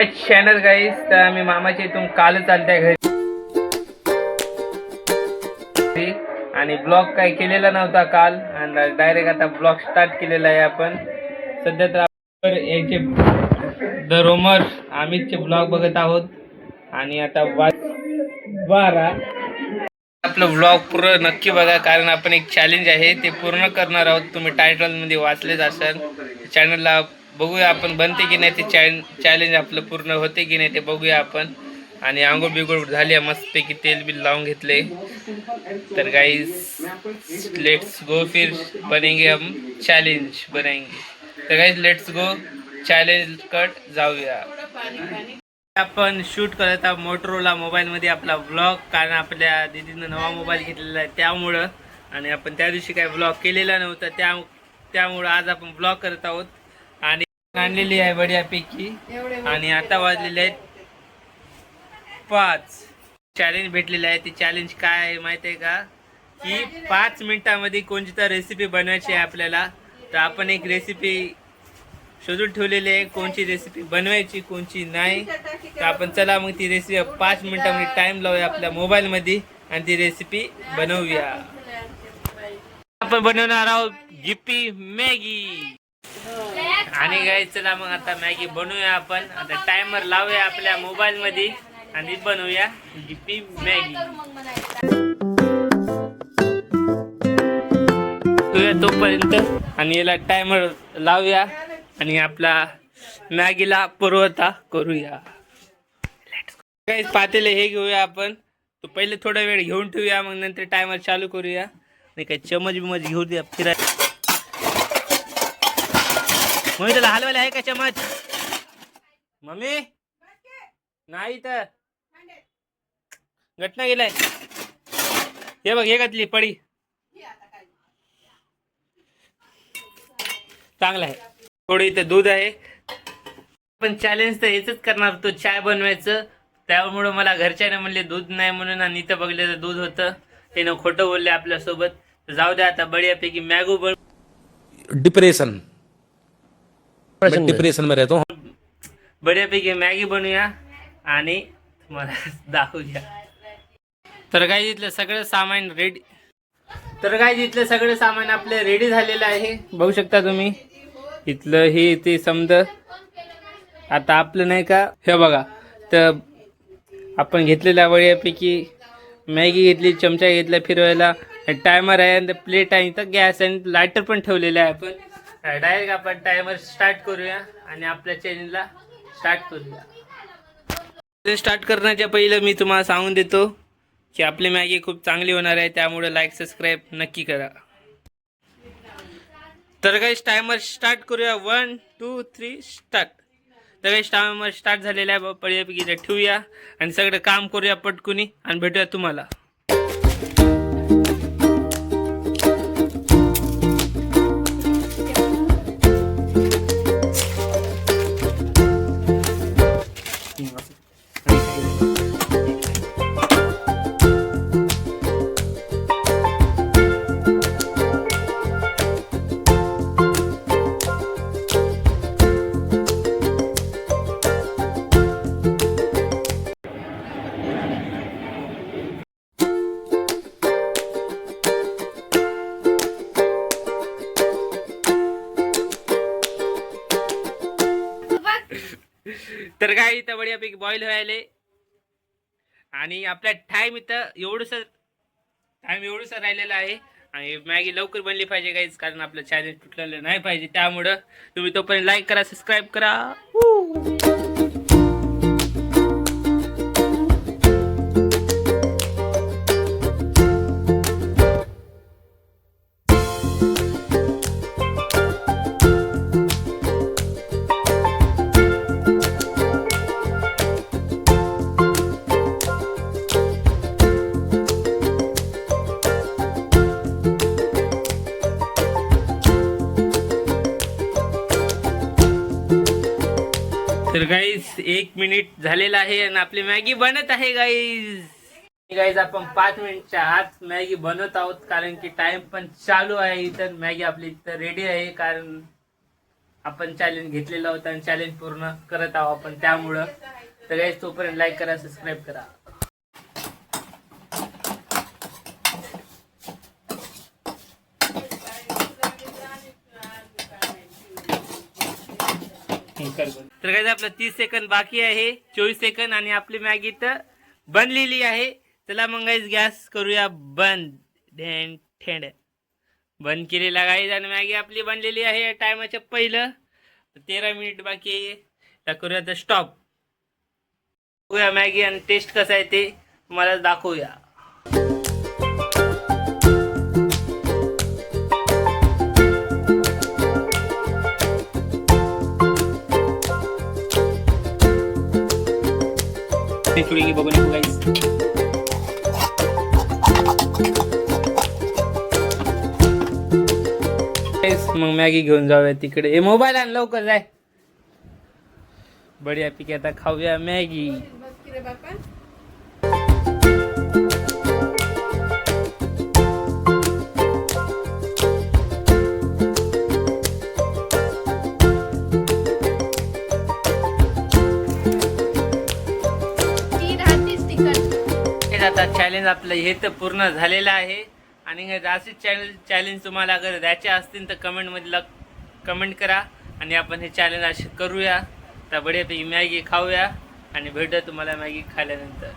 Channel गाईस, तर आम्ही मामाच्या इथून कालच आलत्या घरी आणि ब्लॉग काही केलेला नव्हता काल आणि डायरेक्ट आता ब्लॉग स्टार्ट केलेला आहे आपण. सध्या तर याचे द रोमर अमितचे ब्लॉग बघत आहोत आणि आता 12 आपलं ब्लॉग पूर्ण नक्की बघा, कारण आपण एक चॅलेंज आहे ते पूर्ण करणार आहोत. तुम्ही टायटलमध्ये वाचलेच असाल. चॅनलला बघूया आपण बनते की नाही, ते चॅलेंज आपलं पूर्ण होते की नाही ते बघूया आपण. आणि आंघोळ बिघोळ झाली आहे मस्तपैकी, तेल बिल लावून घेतले. तर गाइस लेट्स गो, फिर बनेंगे हम चॅलेंज बनाएंगे. तर guys let's go, challenge cut जाऊया. आपण शूट करत आहोत मोटरोला मोबाईलमध्ये आपला ब्लॉग, कारण आपल्या दीदीनं नवा मोबाईल घेतलेला आहे त्यामुळं. आणि आपण त्या दिवशी काही ब्लॉग केलेला नव्हता, त्यामुळं आज आपण ब्लॉग करत आहोत. आणि आणलेली आहे बढियापैकी. आणि आता वाजलेले आहेत 5. चॅलेंज भेटलेलं आहे. ते चॅलेंज काय आहे माहिती आहे का, की 5 मिनिटामध्ये कोणती तर रेसिपी बनवायची आहे आपल्याला. तर आपण एक रेसिपी शोधून ठेवलेली आहे, कोणची रेसिपी बनवायची कोणची नाही. तर आपण चला मग ती रेसिपी 5 मिनिटामध्ये टाइम लावूया आपल्या मोबाईलमध्ये आणि ती रेसिपी बनवूया. आपण बनवणार आहोत गिप्पी मॅगी. आणि गाईस चला मग आता मॅगी बनवूया आपण. आता टायमर लावूया आपल्या मोबाईलमध्ये आणि बनवूया गिप्पी मॅगी. तोपर्यंत आणि याला टायमर लावूया आणि आपला मॅगीला पुरवठा करूया. काही पातेले हे घेऊया आपण. तो पहिले थोडा वेळ घेऊन ठेवूया, मग नंतर टायमर चालू करूया. आणि काही चमच बिमच घेऊ द्या फिराय. मम्मी त्याला हलवायला आहे का चमच? मम्मी नाही तर घटना गेलाय. हे बघ, हे घातली पडी चांगला आहे. थोडं इथं दूध आहे. पण चॅलेंज तर हेच करणार होतो, चाय बनवायचं. त्यामुळं मला घरच्याने म्हणले दूध नाही म्हणून, आणि इथं बघले तर दूध होतं. त्यानं खोटं बोलले आपल्यासोबत. जाऊ द्या, आता बढियापैकी मॅगू डिप्रेशन में रहता हूँ. बढियापैकी मॅगी बनवूया आणि तुम्हाला दाखवूया. तर काय इथलं सगळं सामान रेडी. तर काय इथलं सगळं सामान आपलं रेडी झालेलं आहे, बघू शकता तुम्ही. इथलं हे ते समज. आता आपलं नाही का, हे बघा. तर आपण घेतलेल्या बढियापैकी मॅगी घेतली, चमचा घेतला फिरवायला, टायमर आहे आणि प्लेट आहे, इथं गॅस आणि लायटर पण ठेवलेलं आहे. आपण डायरेक्ट आपण टायमर स्टार्ट करूया आणि आपल्या चॅनलला स्टार्ट करूया. स्टार्ट करण्याच्या पहिलं मी तुम्हाला सांगून देतो की आपली मॅगी खूप चांगली होणार आहे, त्यामुळे लाईक सबस्क्राईब नक्की करा. तर काही टायमर स्टार्ट करूया. 1 2 3 स्टार्ट. तर काही टायमर स्टार्ट झालेला आहे, बढियापैकी ठेवूया आणि सगळं काम करूया पटकुनी आणि भेटूया तुम्हाला. तर काय इथं बढियापैकी बॉईल व्हायले आणि आपल्या टाइम इथं एवढंसं राहिलेलं आहे. आणि मॅगी लवकर बनली पाहिजे गाईज, कारण आपलं चॅलेंज तुटलेलं नाही पाहिजे. त्यामुळं तुम्ही तोपर्यंत लाईक करा, सबस्क्राईब करा. तर गाईज 1 मिनिट झालेला आहे आणि आपली मॅगी बनत आहे गाईज. आपण 5 मिनिटच्या आत मॅगी बनवत आहोत, कारण की टाइम पण चालू आहे. इथं मॅगी आपली इथं रेडी आहे, कारण आपण चॅलेंज घेतलेला होता आणि चॅलेंज पूर्ण करत आहोत आपण, त्यामुळं तर गाईस तोपर्यंत लाईक करा, सबस्क्राईब करा. तर काय आपलं 30 सेकंद बाकी आहे, 24 सेकंद आणि आपली मॅगी तर बनलेली आहे. चला मग गाईस गॅस करूया बंद. ठेंड बंद केलेला गाईस आणि मॅगी आपली बनलेली आहे टायमाच्या पहिलं. 13 मिनिट बाकी आहे. तर करूया तर स्टॉप. बघूया मॅगी आणि टेस्ट कसं आहे ते तुम्हाला दाखवूया. थोडी बघून येऊ गाईस. मग मॅगी घेऊन जाऊया तिकडे. हे मोबाईल आण लवकर जाय. बढिया पिके आता खाऊया मॅगी. आता चॅलेंज आपलं हे तर पूर्ण झालेलं आहे. आणि असे चॅलेंज तुम्हाला अगर द्यायचे असतील तर कमेंटमध्ये कमेंट करा आणि आपण हे चॅलेंज असे करूया. तर बढियापैकी मॅगी खाऊया आणि भेटूया तुम्हाला मॅगी खाल्ल्यानंतर.